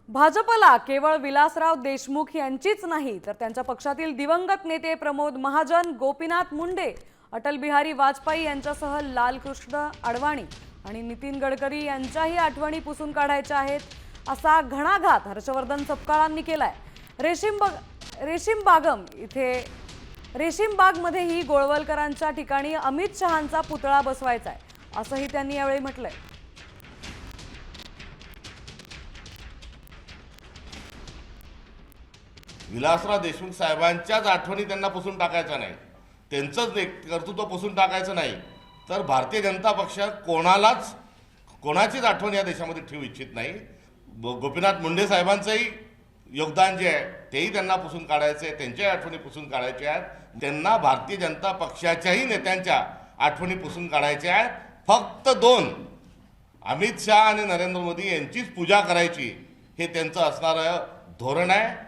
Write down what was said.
भाजपला केवळ विलासराव देशमुख यांचीच नाही तर त्यांच्या पक्षातील दिवंगत नेते प्रमोद महाजन, गोपीनाथ मुंडे, अटल बिहारी वाजपेयी यांच्यासह लालकृष्ण अडवाणी आणि नितीन गडकरी यांच्याही आठवणी पुसून काढायच्या आहेत असा घणाघात हर्षवर्धन सपकाळांनी केलाय। रेशीम बागमध्येही गोळवलकरांच्या ठिकाणी अमित शहांचा पुतळा बसवायचा आहे असंही त्यांनी यावेळी म्हटलंय। विलासराव देशमुख साहेबांच्याच आठवणी त्यांना पुसून टाकायचा नाही, त्यांचंच कर्तृत्व पुसून टाकायचं नाही, तर भारतीय जनता पक्ष कोणाचीच आठवण या देशामध्ये ठेवू इच्छित नाही। गोपीनाथ मुंडे साहेबांचंही योगदान जे आहे तेही त्यांना पुसून काढायचं आहे, त्यांच्याही आठवणी पुसून काढायच्या आहेत। त्यांना भारतीय जनता पक्षाच्याही नेत्यांच्या आठवणी पुसून काढायच्या आहेत। फक्त दोन, अमित शहा आणि नरेंद्र मोदी यांचीच पूजा करायची हे त्यांचं असणारं धोरण आहे।